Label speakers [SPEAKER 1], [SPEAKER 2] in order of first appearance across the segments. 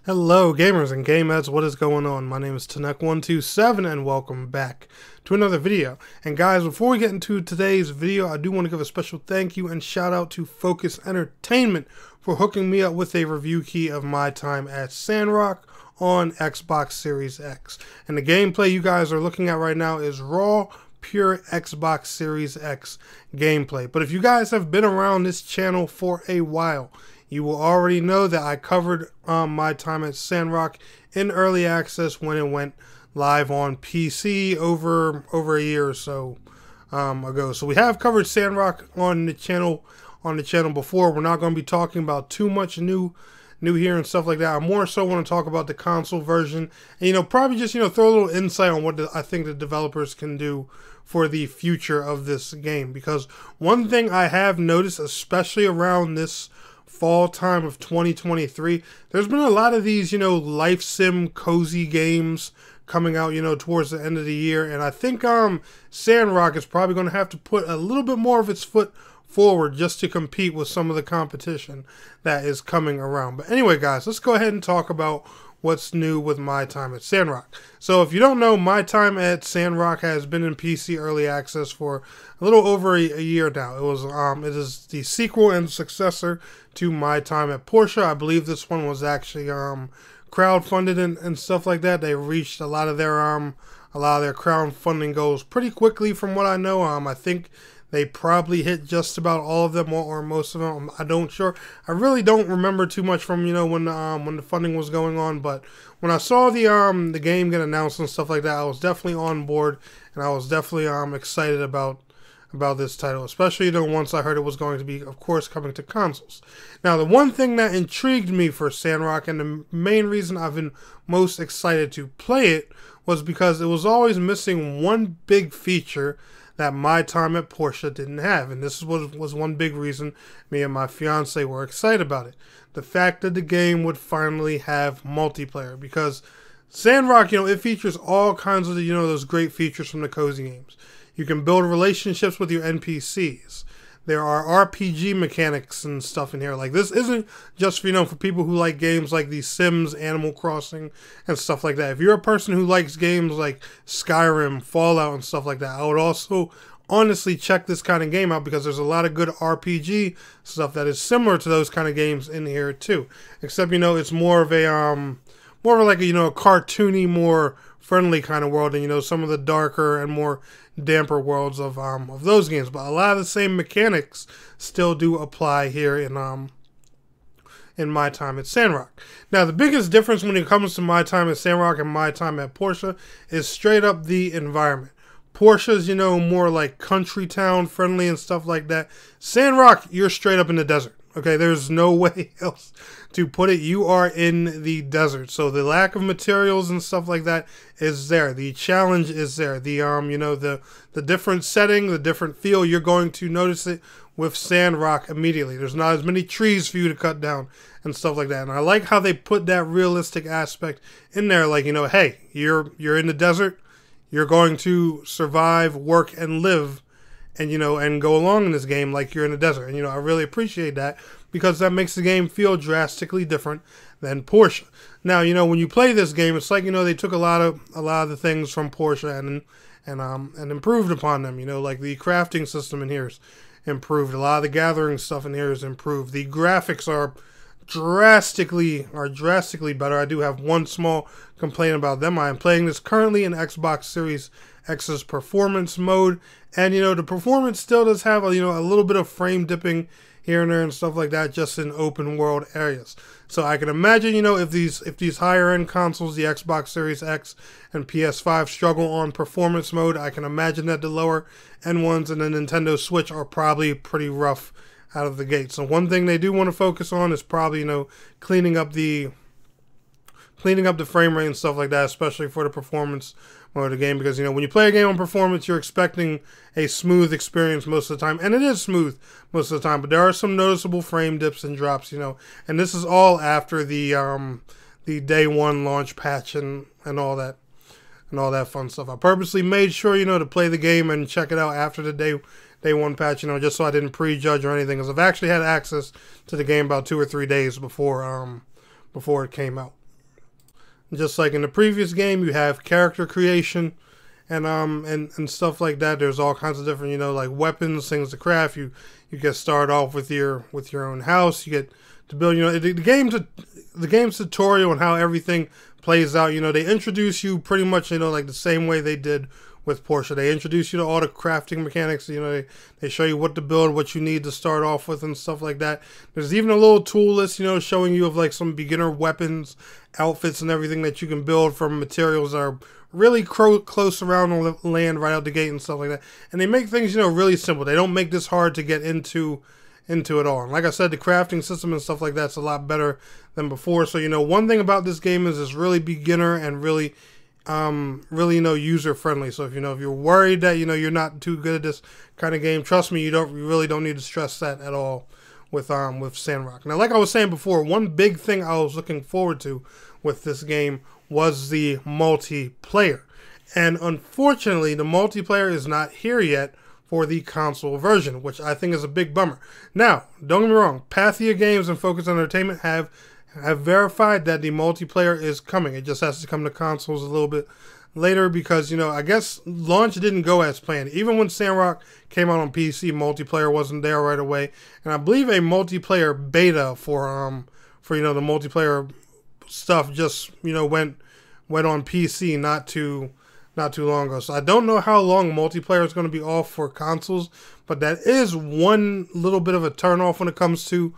[SPEAKER 1] Hello gamers and gameheads, what is going on? My name is Tanek127 and welcome back to another video. And guys, before we get into today's video, I do want to give a special thank you and shout out to Focus Entertainment for hooking me up with a review key of my time at Sandrock on Xbox Series X. And the gameplay you guys are looking at right now is raw, pure Xbox Series X gameplay. But if you guys have been around this channel for a while, you will already know that I covered my time at Sandrock in early access when it went live on PC over a year or so ago. So we have covered Sandrock on the channel before. We're not going to be talking about too much new here and stuff like that. I more so want to talk about the console version and probably just throw a little insight on what I think the developers can do for the future of this game. Because one thing I have noticed, especially around this fall time of 2023, there's been a lot of these life sim cozy games coming out towards the end of the year, and I think Sandrock is probably going to have to put a little bit more of its foot forward just to compete with some of the competition that is coming around. But anyway guys, let's go ahead and talk about what's new with my time at Sandrock. So if you don't know, my time at Sandrock has been in PC early access for a little over a year now. It is the sequel and successor to my time at Porsche. I believe this one was actually crowdfunded and stuff like that. They reached a lot of their crowdfunding goals pretty quickly from what I know. I think they probably hit just about all of them or most of them. I really don't remember too much from when the funding was going on. But when I saw the game get announced and stuff like that, I was definitely on board, and I was definitely excited about this title, especially once I heard it was going to be, of course, coming to consoles. Now, the one thing that intrigued me for Sandrock, and the main reason I've been most excited to play it, was because it was always missing one big feature that my time at Porsche didn't have. And this was one big reason me and my fiance were excited about it. The fact that the game would finally have multiplayer. Because Sandrock, it features all kinds of those great features from the cozy games. You can build relationships with your NPCs. There are RPG mechanics and stuff in here. Like, this isn't just for people who like games like The Sims, Animal Crossing, and stuff like that. If you're a person who likes games like Skyrim, Fallout, and stuff like that, I would also honestly check this kind of game out, because there's a lot of good RPG stuff that is similar to those kind of games in here too. Except it's more of a like a cartoony, more friendly kind of world, and some of the darker and more damper worlds of those games. But a lot of the same mechanics still do apply here in my time at Sandrock. Now, the biggest difference when it comes to my time at Sandrock and my time at Porsche is straight up the environment. Porsche's more like country town friendly and stuff like that. Sandrock, you're straight up in the desert. Okay, there's no way else to put it. You are in the desert. So the lack of materials and stuff like that is there. The challenge is there. The different setting, the different feel, you're going to notice it with Sandrock immediately. There's not as many trees for you to cut down and stuff like that. And I like how they put that realistic aspect in there. Like, hey, you're in the desert. You're going to survive, work, and live, and go along in this game like you're in the desert. And I really appreciate that, because that makes the game feel drastically different than Porsche. Now, when you play this game, it's like they took a lot of the things from Porsche and improved upon them. Like the crafting system in here is improved. A lot of the gathering stuff in here is improved. The graphics are drastically better. I do have one small complaint about them. I am playing this currently in Xbox Series X's performance mode, and the performance still does have a little bit of frame dipping here and there and stuff like that, just in open world areas. So I can imagine if these higher end consoles, the Xbox Series X and PS5, struggle on performance mode, I can imagine that the lower end ones and the Nintendo Switch are probably pretty rough out of the gate. So one thing they do want to focus on is probably cleaning up the frame rate and stuff like that, especially for the performance mode of the game. Because when you play a game on performance, you're expecting a smooth experience most of the time, and it is smooth most of the time. But there are some noticeable frame dips and drops, and this is all after the day one launch patch and all that fun stuff. I purposely made sure to play the game and check it out after the day one patch, just so I didn't prejudge or anything, because I've actually had access to the game about 2 or 3 days before it came out. Just like in the previous game, you have character creation and stuff like that. There's all kinds of different, like weapons, things to craft. You get started off with your own house. You get to build, the game's tutorial and how everything plays out. They introduce you pretty much, like the same way they did with Porsche. They introduce you to all the crafting mechanics. They show you what to build, what you need to start off with, and stuff like that. There's even a little tool list, showing you of like some beginner weapons, outfits, and everything that you can build from materials that are really close around the land right out the gate and stuff like that. And they make things, really simple. They don't make this hard to get into it all. And like I said, the crafting system and stuff like that's a lot better than before. So, one thing about this game is it's really beginner and really user friendly. So if you're worried that you're not too good at this kind of game, trust me, you really don't need to stress that at all with Sandrock. Now, like I was saying before, one big thing I was looking forward to with this game was the multiplayer, and unfortunately the multiplayer is not here yet for the console version, which I think is a big bummer. Now, don't get me wrong, Pathia Games and Focus Entertainment have verified that the multiplayer is coming. It just has to come to consoles a little bit later because, I guess launch didn't go as planned. Even when Sandrock came out on PC, multiplayer wasn't there right away. And I believe a multiplayer beta for the multiplayer stuff just, went on PC not too long ago. So I don't know how long multiplayer is going to be off for consoles, but that is one little bit of a turnoff when it comes to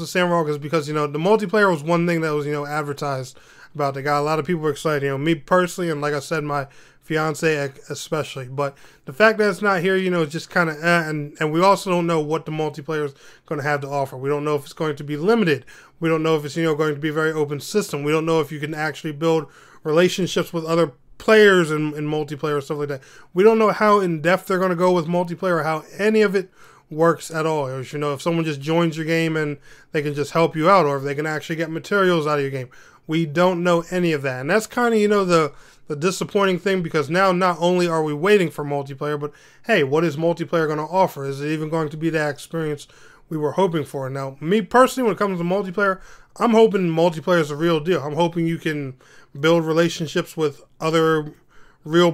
[SPEAKER 1] Sandrock, is because, the multiplayer was one thing that was, advertised about. They got a lot of people excited, me personally, and like I said, my fiance especially. But the fact that it's not here, is just kind of and we also don't know what the multiplayer is going to have to offer. We don't know if it's going to be limited. We don't know if it's, going to be a very open system. We don't know if you can actually build relationships with other players in multiplayer or stuff like that. We don't know how in depth they're going to go with multiplayer or how any of it works at all. Or, if someone just joins your game and they can just help you out, or if they can actually get materials out of your game. We don't know any of that, and that's kind of the disappointing thing, because now not only are we waiting for multiplayer, but hey, what is multiplayer going to offer? Is it even going to be that experience we were hoping for? Now, me personally, when it comes to multiplayer, I'm hoping multiplayer is a real deal. I'm hoping you can build relationships with other real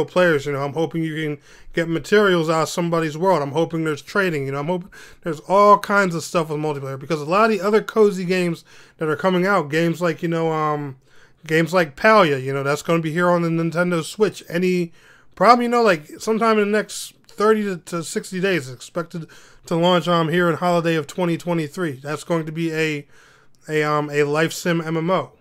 [SPEAKER 1] players. I'm hoping you can get materials out of somebody's world. I'm hoping there's trading. I'm hoping there's all kinds of stuff with multiplayer, because a lot of the other cozy games that are coming out, games like games like Palia, that's going to be here on the Nintendo Switch. Probably like sometime in the next 30 to 60 days, expected to launch here in holiday of 2023. That's going to be a life sim MMO.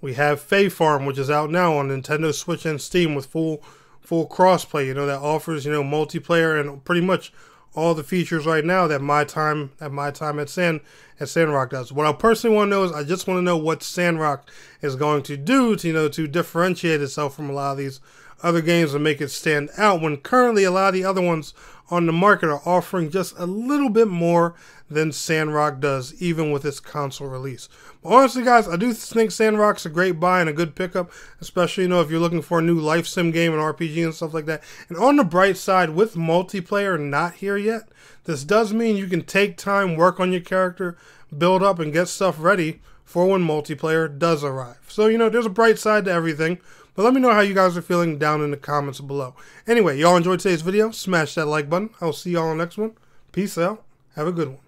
[SPEAKER 1] We have Fae Farm, which is out now on Nintendo Switch and Steam with full crossplay. That offers multiplayer and pretty much all the features right now that my time at Sandrock does. What I personally want to know is, I just want to know what Sandrock is going to do to to differentiate itself from a lot of these other games and make it stand out, when currently a lot of the other ones on the market are offering just a little bit more than Sandrock does, even with its console release. But honestly, guys, I do think Sandrock's a great buy and a good pickup, especially, if you're looking for a new life sim game and RPG and stuff like that. And on the bright side, with multiplayer not here yet, this does mean you can take time, work on your character, build up, and get stuff ready for when multiplayer does arrive. So, there's a bright side to everything. But let me know how you guys are feeling down in the comments below. Anyway, y'all enjoyed today's video, smash that like button. I'll see y'all on the next one. Peace out. Have a good one.